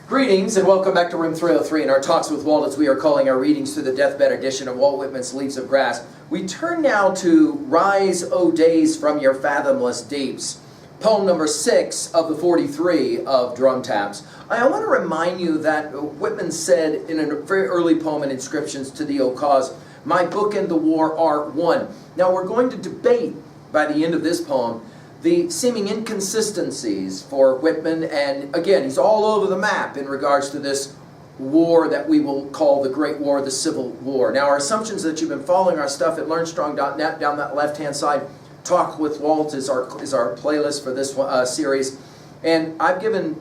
Greetings and welcome back to Room 303 in our Talks with Walt, as we are calling our readings through the deathbed edition of Walt Whitman's Leaves of Grass. We turn now to Rise, O Days, from Your Fathomless Deeps, poem number 6 of the 43 of Drum Taps. I want to remind you that Whitman said in a very early poem in Inscriptions to the Old Cause, "My book and the war are one." Now we're going to debate by the end of this poem the seeming inconsistencies for Whitman, and again, he's all over the map in regards to this war that we will call the Great War, the Civil War. Now, our assumptions that you've been following our stuff at LearnStrong.net, down that left-hand side, Talk with Walt is our playlist for this series, and I've given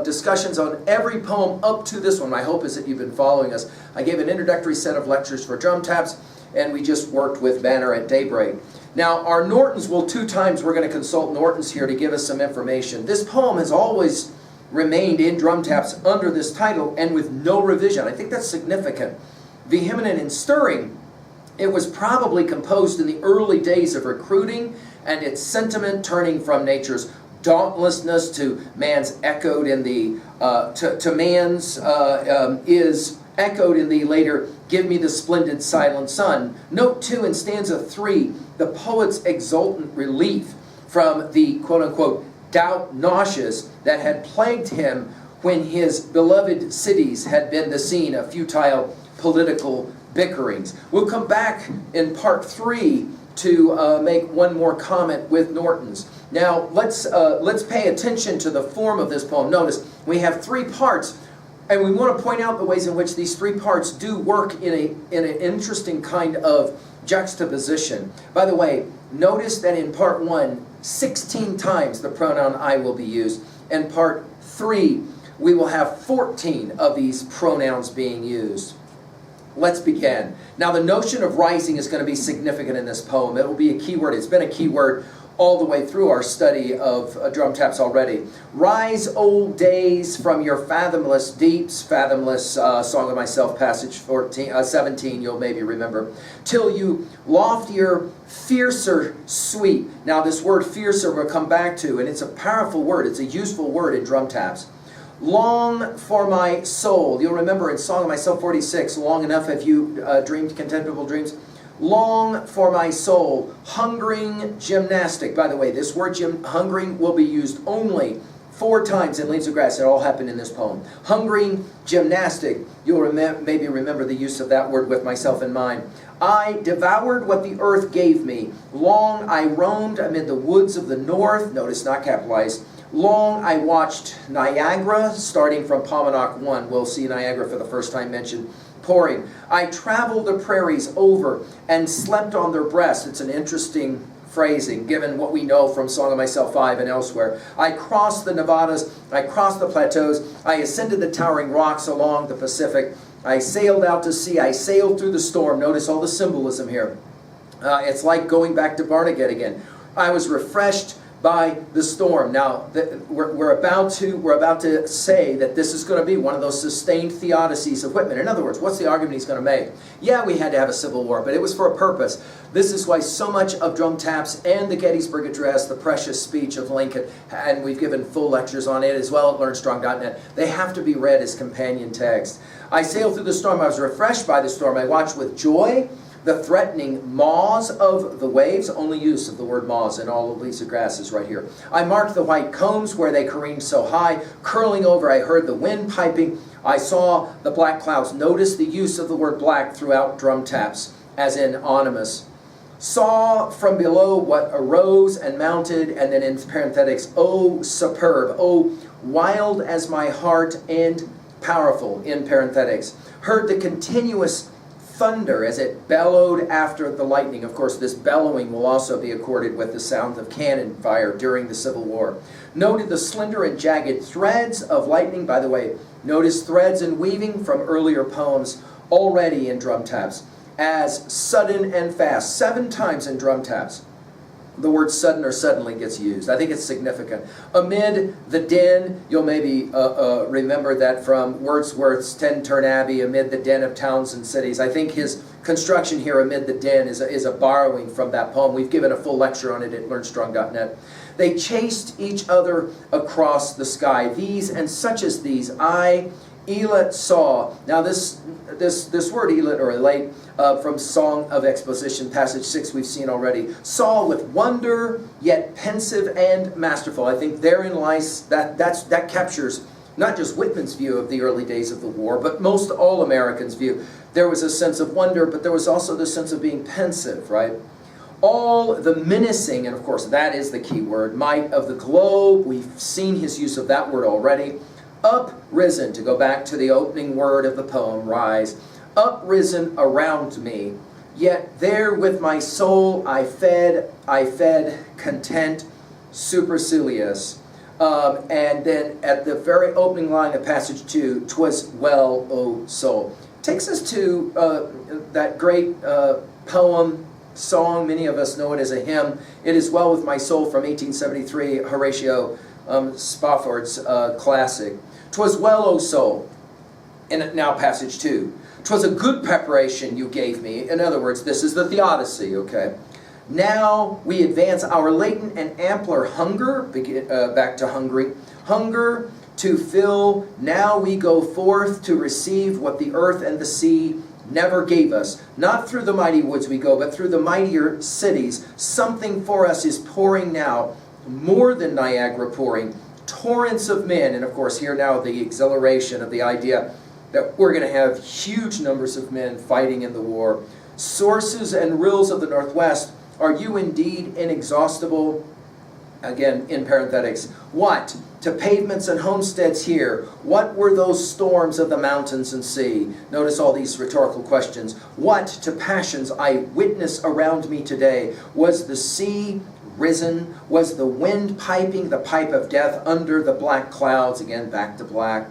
discussions on every poem up to this one. My hope is that you've been following us. I gave an introductory set of lectures for Drum Taps, and we just worked with Banner at Daybreak. Now, our Nortons will 2 times, we're going to consult Nortons here to give us some information. This poem has always remained in Drum Taps under this title and with no revision. I think that's significant. Vehement and stirring, it was probably composed in the early days of recruiting, and its sentiment turning from nature's dauntlessness to man's echoed in the, is echoed in the later, "Give me the splendid silent sun." Note 2 in stanza 3, the poet's exultant relief from the quote-unquote doubt nauseous that had plagued him when his beloved cities had been the scene of futile political bickerings. We'll come back in part 3 to make one more comment with Nortons. Now let's pay attention to the form of this poem. Notice we have 3 parts, and we want to point out the ways in which these 3 parts do work in an interesting kind of juxtaposition. By the way, notice that in part 1, 16 times the pronoun I will be used. In part 3, we will have 14 of these pronouns being used. Let's begin. Now, the notion of rising is going to be significant in this poem. It will be a key word. It's been a key word all the way through our study of Drum Taps already. Rise, old days, from your fathomless deeps. Fathomless, Song of Myself, passage 17, you'll maybe remember. Till you loftier, fiercer sweep. Now, this word fiercer we'll come back to, and it's a powerful word. It's a useful word in Drum Taps. Long for my soul. You'll remember in Song of Myself 46, long enough have you dreamed contemptible dreams? Long for my soul, hungering gymnastic. By the way, this word hungering will be used only 4 times in Leaves of Grass. It all happened in this poem. Hungering gymnastic. You'll maybe remember the use of that word with myself in mind. I devoured what the earth gave me. Long I roamed amid the woods of the north. Notice not capitalized. Long I watched Niagara, starting from Paumanok 1. We'll see Niagara for the first time mentioned. Pouring. I traveled the prairies over and slept on their breasts. It's an interesting phrasing given what we know from Song of Myself 5 and elsewhere. I crossed the Nevadas, I crossed the plateaus, I ascended the towering rocks along the Pacific, I sailed out to sea, I sailed through the storm. Notice all the symbolism here. It's like going back to Barnegat again. I was refreshed by the storm. Now, we're about to say that this is going to be one of those sustained theodicies of Whitman. In other words, what's the argument he's going to make? Yeah, we had to have a civil war, but it was for a purpose. This is why so much of Drum Taps and the Gettysburg Address, the precious speech of Lincoln, and we've given full lectures on it as well at LearnStrong.net, they have to be read as companion text. I sailed through the storm. I was refreshed by the storm. I watched with joy the threatening maws of the waves. Only use of the word maws in all of Leaves of Grass is right here. I marked the white combs where they careened so high. Curling over, I heard the wind piping. I saw the black clouds. Notice the use of the word black throughout Drum Taps, as in ominous. Saw from below what arose and mounted, and then in parenthetics, oh superb, oh wild as my heart, and powerful in parenthetics. Heard the continuous thunder as it bellowed after the lightning. Of course, this bellowing will also be accorded with the sound of cannon fire during the Civil War. Noted the slender and jagged threads of lightning. By the way, notice threads and weaving from earlier poems already in Drum Taps. As sudden and fast. 7 times in Drum Taps the word sudden or suddenly gets used. I think it's significant. Amid the din, you'll maybe remember that from Wordsworth's Tintern Abbey, amid the din of towns and cities. I think his construction here, amid the din, is a borrowing from that poem. We've given a full lecture on it at LearnStrong.net. They chased each other across the sky. These and such as these, I, Elit, saw. Now this word Elit or elate from Song of Exposition, passage 6 we've seen already. Saw with wonder, yet pensive and masterful. I think therein lies, that captures not just Whitman's view of the early days of the war, but most all Americans' view. There was a sense of wonder, but there was also the sense of being pensive, right? All the menacing, and of course that is the key word, might of the globe. We've seen his use of that word already. Uprisen, to go back to the opening word of the poem, rise. Uprisen around me, yet there with my soul I fed, content, supercilious. And then at the very opening line of passage 2, 'twas well, O soul. Takes us to that great poem, song, many of us know it as a hymn, It Is Well With My Soul from 1873, Horatio Spafford's classic. 'Twas well, O soul. And now passage 2. 'Twas a good preparation you gave me. In other words, this is the theodicy, okay? Now we advance our latent and ampler hunger, back to hungry, hunger to fill. Now we go forth to receive what the earth and the sea never gave us. Not through the mighty woods we go, but through the mightier cities. Something for us is pouring now, more than Niagara pouring, torrents of men. And of course here now the exhilaration of the idea that we're going to have huge numbers of men fighting in the war. Sources and rills of the Northwest, are you indeed inexhaustible? Again, in parenthetics. What? To pavements and homesteads here. What were those storms of the mountains and sea? Notice all these rhetorical questions. What to passions I witness around me today? Was the sea risen? Was the wind piping the pipe of death under the black clouds? Again, back to black.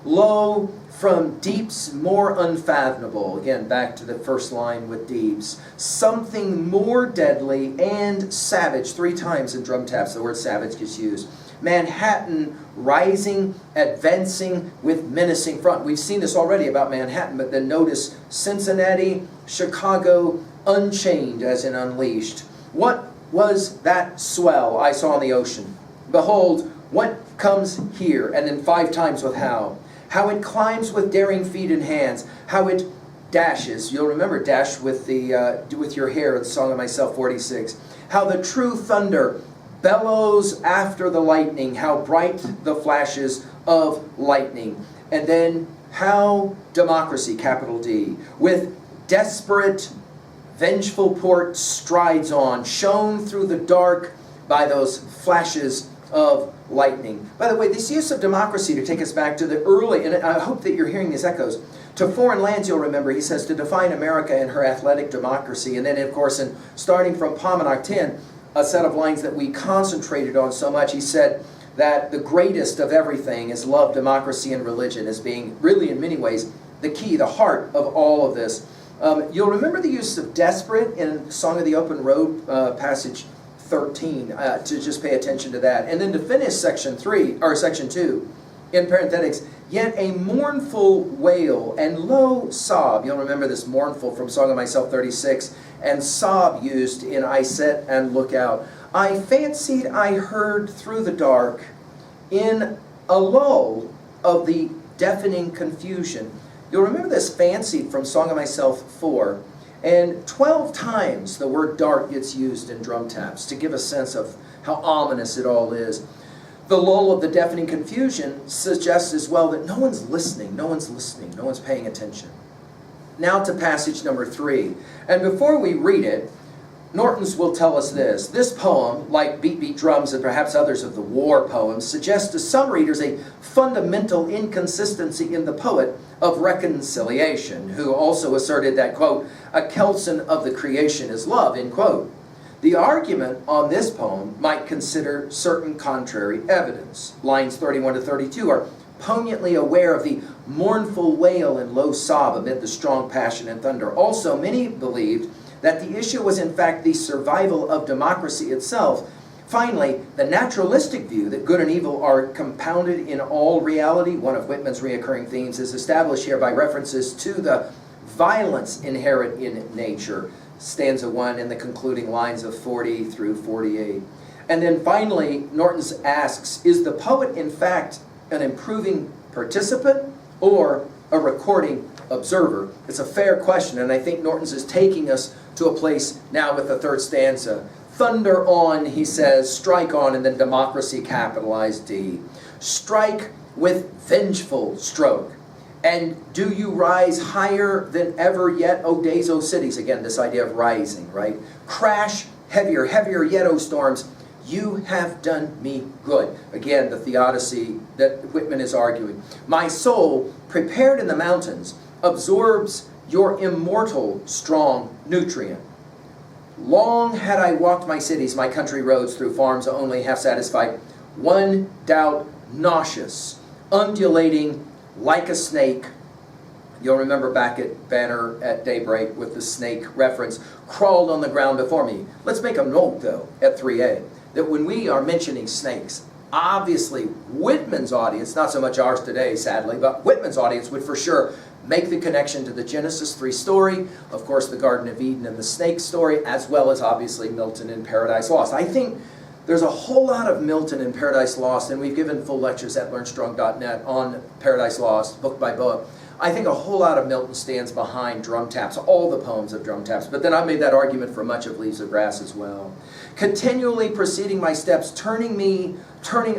Lo, from deeps more unfathomable, again back to the first line with deeps, something more deadly and savage, 3 times in drum taps the word savage gets used. Manhattan rising, advancing with menacing front. We've seen this already about Manhattan, but then notice Cincinnati, Chicago, unchained as in unleashed. What was that swell I saw in the ocean? Behold, what comes here? And then 5 times with how. How it climbs with daring feet and hands. How it dashes. You'll remember dash with your hair in Song of Myself 46. How the true thunder bellows after the lightning. How bright the flashes of lightning. And then how democracy, capital D, with desperate, vengeful port strides on, shone through the dark by those flashes of lightning. By the way, this use of democracy to take us back to the early, and I hope that you're hearing these echoes, to foreign lands, you'll remember, he says, to define America and her athletic democracy. And then, of course, starting from Pomanak 10, a set of lines that we concentrated on so much, he said that the greatest of everything is love, democracy, and religion as being really, in many ways, the key, the heart of all of this. You'll remember the use of desperate in Song of the Open Road, passage 13, to just pay attention to that. And then to finish section 2, in parenthetics, yet a mournful wail and low sob. You'll remember this mournful from Song of Myself 36, and sob used in I Set and Look Out. I fancied I heard through the dark in a lull of the deafening confusion. You'll remember this fancied from Song of Myself 4. And 12 times the word dark gets used in drum taps to give a sense of how ominous it all is. The lull of the deafening confusion suggests as well that no one's listening, no one's paying attention. Now to passage number 3. And before we read it, Norton's will tell us this. This poem, like Beat Beat Drums and perhaps others of the war poems, suggests to some readers a fundamental inconsistency in the poet of reconciliation, who also asserted that, quote, a kelson of the creation is love, end quote. The argument on this poem might consider certain contrary evidence. Lines 31 to 32 are poignantly aware of the mournful wail and low sob amid the strong passion and thunder. Also, many believed that the issue was in fact the survival of democracy itself. Finally, the naturalistic view that good and evil are compounded in all reality, one of Whitman's recurring themes, is established here by references to the violence inherent in nature. Stanza 1 and the concluding lines of 40 through 48. And then finally, Norton's asks, is the poet in fact an improving participant or a recording observer? It's a fair question, and I think Norton's is taking us to a place now with the third stanza. Thunder on, he says, strike on, and then democracy, capitalized D. Strike with vengeful stroke. And do you rise higher than ever yet, O days, O cities? Again, this idea of rising, right? Crash heavier, heavier yet, O storms. You have done me good. Again, the theodicy that Whitman is arguing. My soul, prepared in the mountains, absorbs your immortal, strong nutrient. Long had I walked my cities, my country roads, through farms only half satisfied. One doubt nauseous, undulating like a snake. You'll remember back at Banner at Daybreak with the snake reference, crawled on the ground before me. Let's make a note, though, at 3a, that when we are mentioning snakes, obviously Whitman's audience, not so much ours today, sadly, but Whitman's audience would for sure make the connection to the Genesis 3 story, of course the Garden of Eden and the snake story, as well as obviously Milton in Paradise Lost. I think there's a whole lot of Milton in Paradise Lost, and we've given full lectures at learnstrong.net on Paradise Lost, book by book. I think a whole lot of Milton stands behind Drum Taps, all the poems of Drum Taps, but then I made that argument for much of Leaves of Grass as well. Continually preceding my steps, turning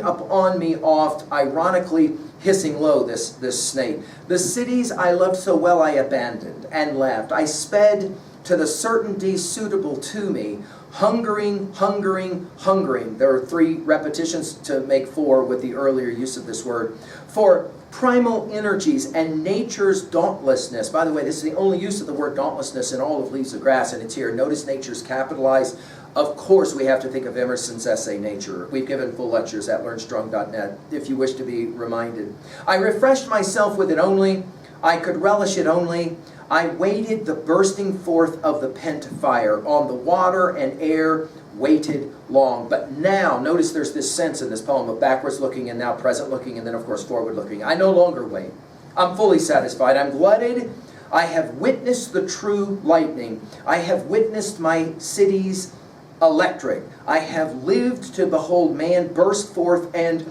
up on me oft, ironically hissing low, this snake. The cities I loved so well I abandoned and left. I sped to the certainty suitable to me, hungering, hungering, hungering. There are 3 repetitions to make 4 with the earlier use of this word. For primal energies and nature's dauntlessness. By the way, this is the only use of the word dauntlessness in all of Leaves of Grass, and it's here. Notice nature's capitalized. Of course, we have to think of Emerson's essay, Nature. We've given full lectures at learnstrong.net if you wish to be reminded. I refreshed myself with it only. I could relish it only. I waited the bursting forth of the pent fire. On the water and air waited long. But now, notice there's this sense in this poem of backwards looking and now present looking and then of course forward looking. I no longer wait. I'm fully satisfied. I'm glutted. I have witnessed the true lightning. I have witnessed my city's electric. I have lived to behold man burst forth and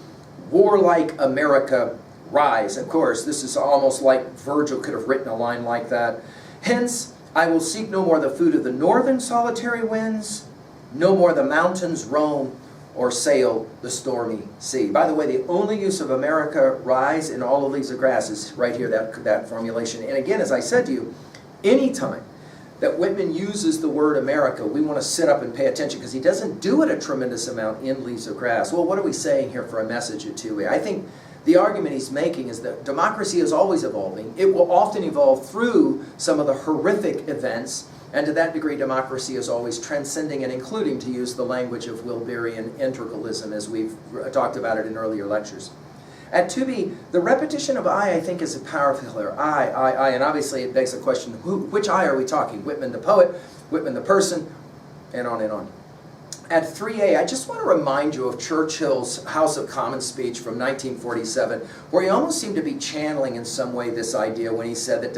warlike America rise. Of course, this is almost like Virgil could have written a line like that. Hence, I will seek no more the food of the northern solitary winds, no more the mountains roam or sail the stormy sea. By the way, the only use of America rise in all of Leaves of Grass is right here, that formulation. And again, as I said to you, anytime that Whitman uses the word America, we want to sit up and pay attention because he doesn't do it a tremendous amount in Leaves of Grass. Well, what are we saying here for a message at 2A? I think the argument he's making is that democracy is always evolving. It will often evolve through some of the horrific events, and to that degree democracy is always transcending and including, to use the language of Wilberian integralism as we've talked about it in earlier lectures. At 2B, the repetition of I think, is a powerful here. I, and obviously it begs the question, which I are we talking? Whitman the poet, Whitman the person, and on and on. At 3A, I just want to remind you of Churchill's House of Commons speech from 1947, where he almost seemed to be channeling in some way this idea when he said that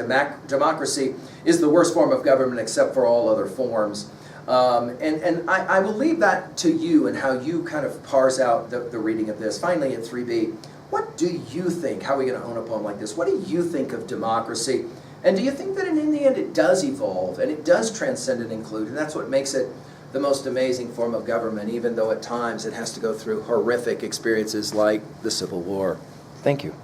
democracy is the worst form of government except for all other forms. And I will leave that to you and how you kind of parse out the reading of this. Finally, at 3B, what do you think? How are we going to own a poem like this? What do you think of democracy? And do you think that in the end it does evolve and it does transcend and include? And that's what makes it the most amazing form of government, even though at times it has to go through horrific experiences like the Civil War. Thank you.